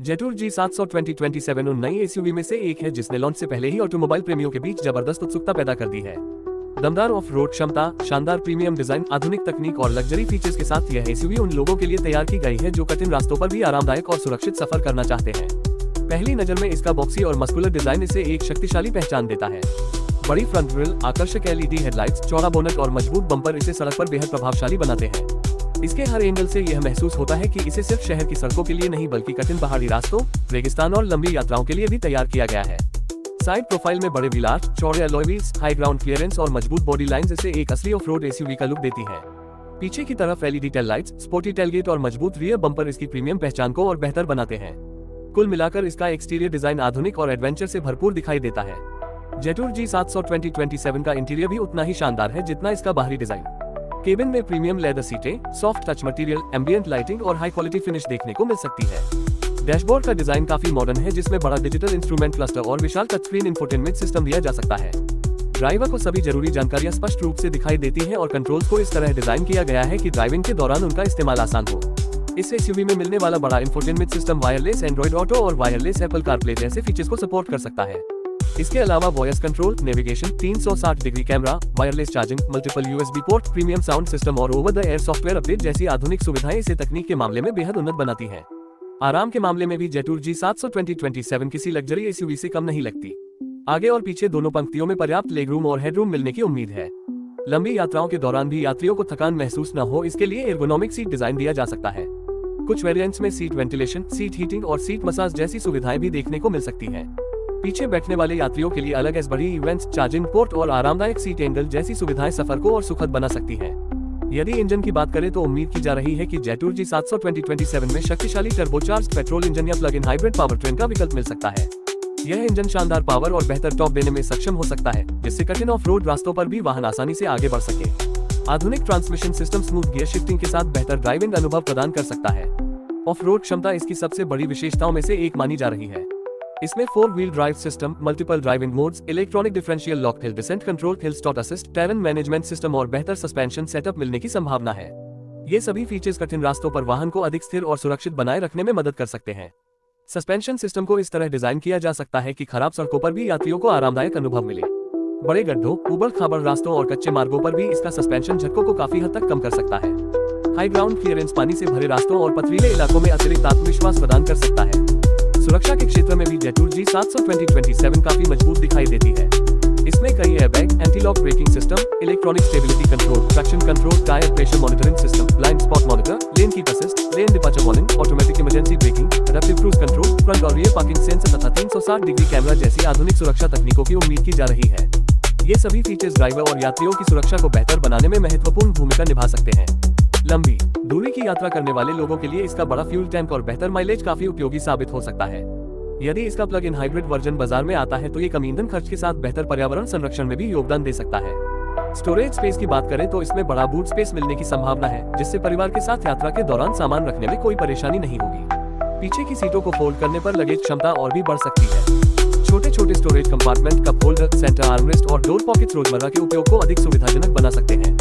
जेटूर G700 2027 उन नई SUV में से एक है जिसने लॉन्च से पहले ही ऑटोमोबाइल प्रेमियों के बीच जबरदस्त उत्सुकता पैदा कर दी है। दमदार ऑफ रोड क्षमता, शानदार प्रीमियम डिजाइन, आधुनिक तकनीक और लग्जरी फीचर्स के साथ यह एसयूवी उन लोगों के लिए तैयार की गई है जो कठिन रास्तों पर भी आरामदायक और सुरक्षित सफर करना चाहते हैं। पहली नजर में इसका बॉक्सी और मस्कुलर डिजाइन इसे एक शक्तिशाली पहचान देता है। बड़ी फ्रंट ग्रिल, आकर्षक LED हेडलाइट्स, चौड़ा बोनट और मजबूत बम्पर इसे सड़क पर बेहद प्रभावशाली बनाते हैं। इसके हर एंगल से यह महसूस होता है कि इसे सिर्फ शहर की सड़कों के लिए नहीं बल्कि कठिन पहाड़ी रास्तों, रेगिस्तान और लंबी यात्राओं के लिए भी तैयार किया गया है। साइड प्रोफाइल में बड़े व्हील आर्च, चौड़े alloy wheels, high ground clearance और मजबूत बॉडी लाइंस इसे एक असली ऑफ रोड एसयूवी का लुक देती है। पीछे की तरफ LED tail lights, sporty tailgate और मजबूत रियर बम्पर इसकी प्रीमियम पहचान को और बेहतर बनाते हैं। कुल मिलाकर इसका एक्सटीरियर डिजाइन आधुनिक और एडवेंचर से भरपूर दिखाई देता है। जेटूर G700 2027 का इंटीरियर भी उतना ही शानदार है जितना इसका बाहरी डिजाइन। केबिन में प्रीमियम लेदर सीटें, soft touch material, ambient lighting और हाई क्वालिटी फिनिश देखने को मिल सकती है। डैशबोर्ड का डिजाइन काफी मॉडर्न है जिसमें बड़ा डिजिटल इंस्ट्रूमेंट क्लस्टर और विशाल टच स्क्रीन इंफोटेनमेंट सिस्टम दिया जा सकता है। ड्राइवर को सभी जरूरी जानकारियां स्पष्ट रूप से दिखाई देती हैं और कंट्रोल्स को इस तरह डिजाइन किया गया है कि ड्राइविंग के दौरान उनका इस्तेमाल आसान हो। इस एसयूवी में मिलने वाला बड़ा infotainment system wireless Android Auto और वायरलेस एप्पल कारप्ले जैसे फीचर्स को सपोर्ट कर सकता है। इसके अलावा voice control, navigation, 360 degree camera, wireless charging, multiple USB port, premium sound system और over the air software update जैसी आधुनिक सुविधाएं इसे तकनीक के मामले में बेहद उन्नत बनाती हैं। आराम के मामले में भी जेटूर G700 2027 किसी लग्जरी एसयूवी से कम नहीं लगती। आगे और पीछे दोनों पंक्तियों में पर्याप्त लेगरूम और हेडरूम मिलने की उम्मीद है। लंबी यात्राओं के दौरान भी यात्रियों को थकान महसूस न हो इसके लिए एर्गोनॉमिक सीट डिजाइन दिया जा सकता है। कुछ वेरिएंट्स में सीट वेंटिलेशन, सीट हीटिंग और सीट मसाज जैसी सुविधाएं भी देखने को मिल सकती हैं। पीछे बैठने वाले यात्रियों के लिए अलग बड़ी इवेंट्स, चार्जिंग पोर्ट और आरामदायक सीट एंगल जैसी सुविधाएं सफर को और सुखद बना सकती हैं। यदि इंजन की बात करें तो उम्मीद की जा रही है कि जेटूर G700 2027 में शक्तिशाली टर्बोचार्ज्ड पेट्रोल इंजन या प्लग इन हाइब्रिड पावरट्रेन का विकल्प मिल सकता है। यह इंजन शानदार पावर और बेहतर टॉर्क देने में सक्षम हो सकता है जिससे कठिन ऑफ रोड रास्तों पर भी वाहन आसानी से आगे बढ़ सके। आधुनिक transmission system smooth gear shifting के साथ बेहतर ड्राइविंग अनुभव प्रदान कर सकता है। ऑफ रोड क्षमता इसकी सबसे बड़ी विशेषताओं में से एक मानी जा रही है। इसमें 4 wheel drive system, multiple driving modes, electronic differential lock, hill descent control, hill stop assist, turn management system और बेहतर सस्पेंशन सेटअप मिलने की संभावना है। ये सभी फीचर्स कठिन रास्तों पर वाहन को अधिक स्थिर और सुरक्षित बनाए रखने में मदद कर सकते हैं। सस्पेंशन सिस्टम को इस तरह डिजाइन किया जा सकता है कि खराब सड़कों पर भी यात्रियों को आरामदायक अनुभव मिले। बड़े गड्ढों, उबड़-खाबड़ रास्तों और कच्चे मार्गों पर भी इसका सस्पेंशन झटकों को काफी हद तक कम कर सकता है। हाई ग्राउंड क्लियरेंस पानी से भरे रास्तों और पथरीले इलाकों में अतिरिक्त आत्मविश्वास प्रदान कर सकता है। सुरक्षा के क्षेत्र में भी जेटूर G700 2027 काफी मजबूत दिखाई देती है। इसमें कई airbag, anti lock braking system, electronic stability control, traction control, tyre pressure monitoring system, blind spot monitor, lane keep assist, lane departure warning, automatic emergency breaking, adaptive cruise control, front और rear parking sensor तथा 360 degree camera जैसी आधुनिक सुरक्षा तकनीकों की उम्मीद की जा रही है। ये सभी फीचर्स ड्राइवर और यात्रियों की सुरक्षा को बेहतर बनाने में महत्वपूर्ण भूमिका निभा सकते हैं। लंबी दूरी की यात्रा करने वाले लोगों के लिए इसका बड़ा फ्यूल टैंक और बेहतर माइलेज काफी उपयोगी साबित हो सकता है। यदि इसका प्लग इन हाइब्रिड वर्जन बाजार में आता है तो ये कम ईंधन खर्च के साथ बेहतर पर्यावरण संरक्षण में भी योगदान दे सकता है। स्टोरेज स्पेस की बात करें तो इसमें बड़ा बूट स्पेस मिलने की संभावना है जिससे परिवार के साथ यात्रा के दौरान सामान रखने में कोई परेशानी नहीं होगी। पीछे की सीटों को फोल्ड करने पर लगेज क्षमता और भी बढ़ सकती है। छोटे छोटे storage compartment, cup holder, centre armrest और डोर पॉकेट्स रोजमर्रा के उपयोग को अधिक सुविधाजनक बना सकते हैं।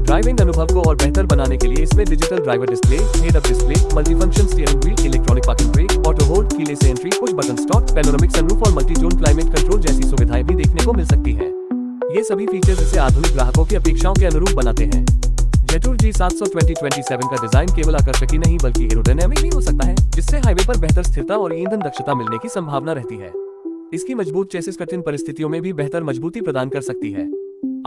ड्राइविंग अनुभव को और बेहतर बनाने के लिए इसमें digital driver display, head up display, multifunction steering wheel, electronic parking brake, auto hold, keyless entry, push button stop, panoramic sunroof और मल्टी जोन क्लाइमेट कंट्रोल जैसी सुविधाएं भी देखने को मिल सकती हैं। ये सभी फीचर्स इसे आधुनिक ग्राहकों की अपेक्षाओं के अनुरूप बनाते हैं। जेटूर G700 2027 का डिजाइन केवल आकर्षक ही नहीं बल्कि एरोडायनामिक भी हो सकता है जिससे हाईवे पर बेहतर स्थिरता और ईंधन दक्षता मिलने की संभावना रहती है। इसकी मजबूत चेसिस कठिन परिस्थितियों में भी बेहतर मजबूती प्रदान कर सकती है।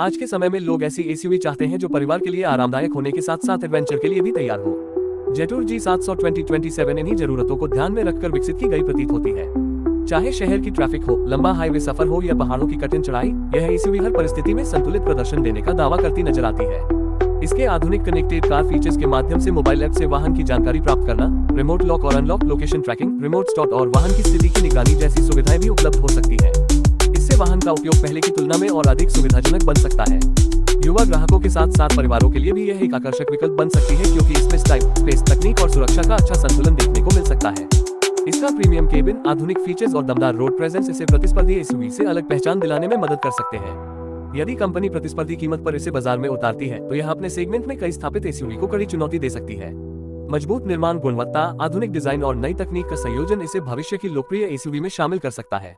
आज के समय में लोग ऐसी एसयूवी चाहते हैं जो परिवार के लिए आरामदायक होने के साथ साथ एडवेंचर के लिए भी तैयार हो। जेटूर G700 2027 इन्हीं जरूरतों को ध्यान में रखकर विकसित की गई प्रतीत होती है। चाहे शहर की ट्रैफिक हो, लंबा हाईवे सफर हो या पहाड़ों की कठिन चढ़ाई, यह एसयूवी हर परिस्थिति में संतुलित प्रदर्शन देने का दावा करती नजर आती है। इसके आधुनिक कनेक्टेड कार फीचर्स के माध्यम से मोबाइल ऐप से वाहन की जानकारी प्राप्त करना, रिमोट लॉक और unlock, location tracking, remote start और वाहन की स्थिति की निगरानी जैसी सुविधाएं भी उपलब्ध हो सकती है। इससे वाहन का उपयोग पहले की तुलना में और अधिक सुविधाजनक बन सकता है। युवा ग्राहकों के साथ साथ परिवारों के लिए भी यह एक आकर्षक विकल्प बन सकती है क्योंकि इसमें स्टाइल, स्पेस, तकनीक और सुरक्षा का अच्छा संतुलन देखने को मिल सकता है। इसका प्रीमियम केबिन, आधुनिक फीचर्स और दमदार रोड प्रेजेंस इसे प्रतिस्पर्धी एसयूवी से अलग पहचान दिलाने में मदद कर सकते हैं। यदि कंपनी प्रतिस्पर्धी कीमत पर इसे बाजार में उतारती है तो यह अपने सेगमेंट में कई स्थापित एसयूवी को कड़ी चुनौती दे सकती है। मजबूत निर्माण गुणवत्ता, आधुनिक डिजाइन और नई तकनीक का संयोजन इसे भविष्य की लोकप्रिय एसयूवी में शामिल कर सकता है।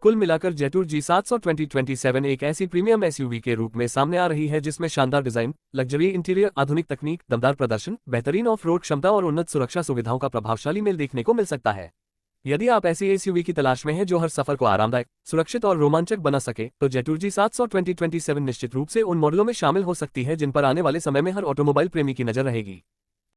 कुल मिलाकर जेटूर G700 2027 एक ऐसी प्रीमियम एसयूवी के रूप में सामने आ रही है जिसमें शानदार डिजाइन, लग्जरी इंटीरियर, आधुनिक तकनीक, दमदार प्रदर्शन, बेहतरीन ऑफ रोड क्षमता और उन्नत सुरक्षा सुविधाओं का प्रभावशाली मेल देखने को मिल सकता है। यदि आप ऐसी एसयूवी की तलाश में हैं जो हर सफर को आरामदायक, सुरक्षित और रोमांचक बना सके, तो जेटूर G700 2027 निश्चित रूप से उन मॉडलों में शामिल हो सकती है जिन पर आने वाले समय में हर ऑटोमोबाइल प्रेमी की नजर रहेगी।